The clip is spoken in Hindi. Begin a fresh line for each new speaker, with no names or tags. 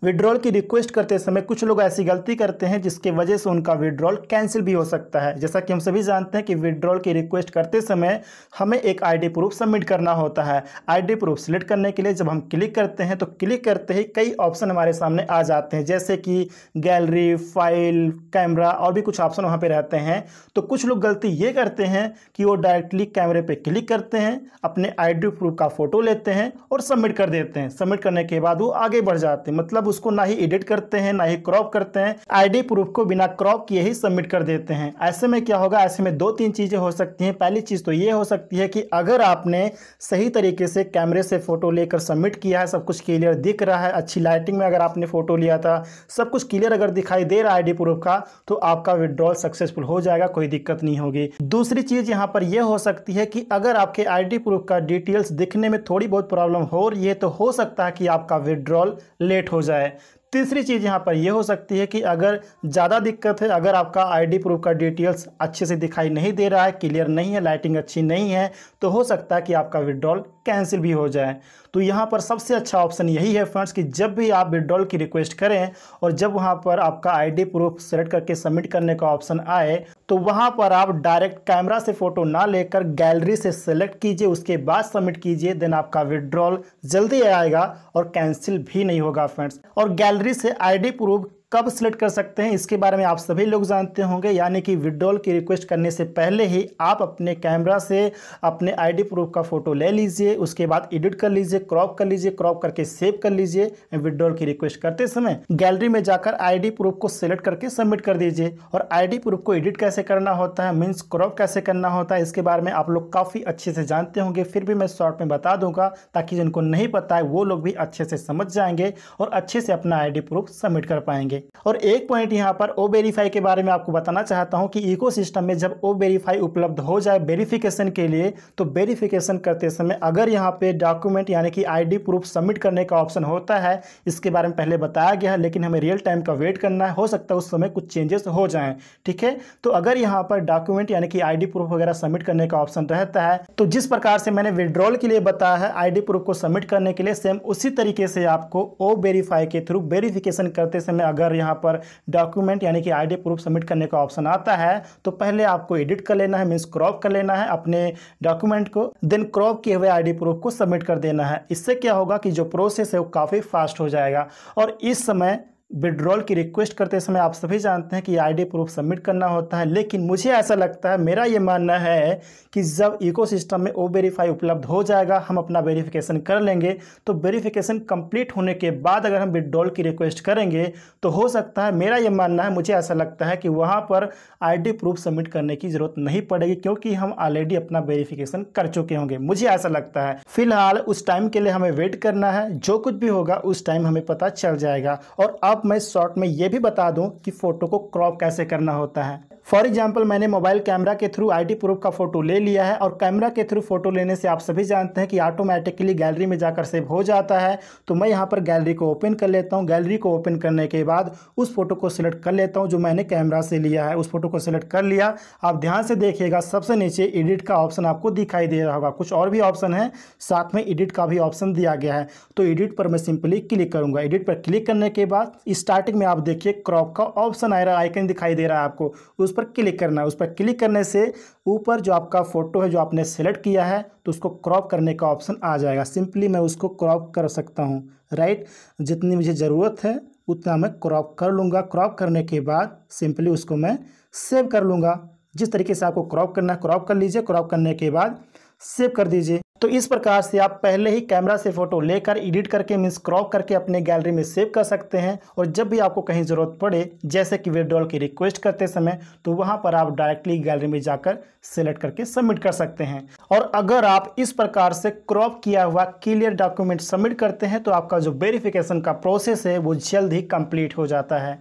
विड्रॉल की रिक्वेस्ट करते समय कुछ लोग ऐसी गलती करते हैं जिसकी वजह से उनका विड्रॉल कैंसिल भी हो सकता है। जैसा कि हम सभी जानते हैं कि विड्रॉल की रिक्वेस्ट करते समय हमें एक आईडी प्रूफ सबमिट करना होता है। आईडी प्रूफ सिलेक्ट करने के लिए जब हम क्लिक करते हैं तो क्लिक करते ही कई ऑप्शन हमारे सामने आ जाते हैं, जैसे कि गैलरी, फाइल, कैमरा और भी कुछ ऑप्शन वहाँ पर रहते हैं। तो कुछ लोग गलती ये करते हैं कि वो डायरेक्टली कैमरे पर क्लिक करते हैं, अपने आईडी प्रूफ का फोटो लेते हैं और सबमिट कर देते हैं। सबमिट करने के बाद वो आगे बढ़ जाते हैं, मतलब उसको ना ही एडिट करते हैं ना ही क्रॉप करते हैं, आईडी प्रूफ को बिना क्रॉप किए ही सबमिट कर देते हैं। ऐसे में क्या होगा, ऐसे में दो तीन चीजें हो सकती हैं। पहली चीज तो ये हो सकती है कि अगर आपने सही तरीके से कैमरे से फोटो लेकर सबमिट किया है, सब कुछ क्लियर दिख रहा है, अच्छी लाइटिंग में अगर आपने फोटो लिया था, सब कुछ क्लियर अगर दिखाई दे रहा है आईडी प्रूफ का, तो आपका विड्रॉल सक्सेसफुल हो जाएगा, कोई दिक्कत नहीं होगी। दूसरी चीज यहाँ पर यह हो सकती है कि अगर आपके आईडी प्रूफ का डिटेल्स दिखने में थोड़ी बहुत प्रॉब्लम हो रही है तो हो सकता है कि आपका विड्रॉल लेट हो जाए। तीसरी चीज़ यहाँ पर यह हो सकती है कि अगर ज़्यादा दिक्कत है, अगर आपका आईडी प्रूफ का डिटेल्स अच्छे से दिखाई नहीं दे रहा है, क्लियर नहीं है, लाइटिंग अच्छी नहीं है, तो हो सकता है कि आपका विड्रॉल कैंसिल भी हो जाए। तो यहाँ पर सबसे अच्छा ऑप्शन यही है फ्रेंड्स कि जब भी आप विड्रॉल की रिक्वेस्ट करें और जब वहाँ पर आपका आईडी प्रूफ सेलेक्ट करके सबमिट करने का ऑप्शन आए तो वहाँ पर आप डायरेक्ट कैमरा से फोटो ना लेकर गैलरी से सेलेक्ट कीजिए, उसके बाद सबमिट कीजिए, देन आपका विड्रॉल जल्दी आएगा और कैंसिल भी नहीं होगा फ्रेंड्स। और गैलरी से आईडी प्रूफ कब सिलेक्ट कर सकते हैं इसके बारे में आप सभी लोग जानते होंगे, यानी कि विड्रॉल की रिक्वेस्ट करने से पहले ही आप अपने कैमरा से अपने आईडी प्रूफ का फोटो ले लीजिए, उसके बाद एडिट कर लीजिए, क्रॉप कर लीजिए, क्रॉप करके सेव कर लीजिए। विड्रॉल की रिक्वेस्ट करते समय गैलरी में जाकर आईडी प्रूफ को सिलेक्ट करके सबमिट कर दीजिए। और आईडी प्रूफ को एडिट कैसे करना होता है, मीन्स क्रॉप कैसे करना होता है, इसके बारे में आप लोग काफ़ी अच्छे से जानते होंगे, फिर भी मैं शॉर्ट में बता दूंगा ताकि जिनको नहीं पता है वो लोग भी अच्छे से समझ जाएंगे और अच्छे से अपना आईडी प्रूफ सबमिट कर पाएंगे। और एक पॉइंट यहाँ पर ओ वेरीफाई के बारे में आपको बताना चाहता हूँ कि इकोसिस्टम में जब ओ वेरीफाई उपलब्ध हो जाए वेरिफिकेशन के लिए, तो वेरिफिकेशन करते समय अगर यहाँ पे डॉक्यूमेंट यानी कि आईडी प्रूफ सबमिट करने का ऑप्शन होता है, इसके बारे में पहले बताया गया है, लेकिन हमें रियल टाइम का वेट करना है, हो सकता है उस समय कुछ चेंजेस हो जाएं, ठीक है। तो अगर यहाँ पर डॉक्यूमेंट यानी कि आईडी प्रूफ वगैरह सबमिट करने का ऑप्शन रहता है, तो जिस प्रकार से मैंने विड्रॉल के लिए बताया है आईडी प्रूफ को सबमिट करने के लिए, सेम उसी तरीके से आपको ओ वेरीफाई के थ्रू वेरिफिकेशन करते समय अगर यहाँ पर डॉक्यूमेंट यानी कि आईडी प्रूफ सबमिट करने का ऑप्शन आता है तो पहले आपको एडिट कर लेना है, मींस क्रॉप कर लेना है अपने डॉक्यूमेंट को, देन क्रॉप किए हुए आईडी प्रूफ को सबमिट कर देना है। इससे क्या होगा कि जो प्रोसेस है वो काफ़ी फास्ट हो जाएगा। और इस समय विड्रॉल की रिक्वेस्ट करते समय आप सभी जानते हैं कि आईडी प्रूफ सबमिट करना होता है, लेकिन मुझे ऐसा लगता है, मेरा ये मानना है कि जब इकोसिस्टम में ओ वेरीफाई उपलब्ध हो जाएगा, हम अपना वेरिफिकेशन कर लेंगे, तो वेरिफिकेशन कंप्लीट होने के बाद अगर हम विड्रॉल की रिक्वेस्ट करेंगे तो हो सकता है, मेरा ये मानना है, मुझे ऐसा लगता है कि वहाँ पर आईडी प्रूफ सबमिट करने की ज़रूरत नहीं पड़ेगी, क्योंकि हम ऑलरेडी अपना वेरिफिकेशन कर चुके होंगे, मुझे ऐसा लगता है। फिलहाल उस टाइम के लिए हमें वेट करना है, जो कुछ भी होगा उस टाइम हमें पता चल जाएगा। और अब मैं शॉर्ट में ये भी बता दूं कि फोटो को क्रॉप कैसे करना होता है। फॉर एग्जाम्पल मैंने मोबाइल कैमरा के थ्रू आईडी प्रूफ का फोटो ले लिया है और कैमरा के थ्रू फोटो लेने से आप सभी जानते हैं कि ऑटोमेटिकली गैलरी में जाकर सेव हो जाता है। तो मैं यहाँ पर गैलरी को ओपन कर लेता हूँ। गैलरी को ओपन करने के बाद उस फोटो को सिलेक्ट कर लेता हूँ जो मैंने कैमरा से लिया है, उस फोटो को सिलेक्ट कर लिया। आप ध्यान से देखिएगा, सबसे नीचे एडिट का ऑप्शन आपको दिखाई दे रहा होगा, कुछ और भी ऑप्शन है, साथ में एडिट का भी ऑप्शन दिया गया है। तो एडिट पर मैं सिंपली क्लिक करूँगा। एडिट पर क्लिक करने के बाद स्टार्टिंग में आप देखिए क्रॉप का ऑप्शन आ रहा है, आइकन दिखाई दे रहा है आपको, उस पर क्लिक करना है। उस पर क्लिक करने से ऊपर जो आपका फोटो है जो आपने सेलेक्ट किया है तो उसको क्रॉप करने का ऑप्शन आ जाएगा। सिंपली मैं उसको क्रॉप कर सकता हूँ, राइट। जितनी मुझे ज़रूरत है उतना मैं क्रॉप कर लूँगा। क्रॉप करने के बाद सिंपली उसको मैं सेव कर लूँगा। जिस तरीके से आपको क्रॉप करना है क्रॉप कर लीजिए, क्रॉप करने के बाद सेव कर दीजिए। तो इस प्रकार से आप पहले ही कैमरा से फोटो लेकर एडिट करके मीन्स क्रॉप करके अपने गैलरी में सेव कर सकते हैं। और जब भी आपको कहीं ज़रूरत पड़े, जैसे कि विड्रॉल की रिक्वेस्ट करते समय, तो वहां पर आप डायरेक्टली गैलरी में जाकर सेलेक्ट करके सबमिट कर सकते हैं। और अगर आप इस प्रकार से क्रॉप किया हुआ क्लियर डॉक्यूमेंट सबमिट करते हैं तो आपका जो वेरिफिकेशन का प्रोसेस है वो जल्द ही कंप्लीट हो जाता है।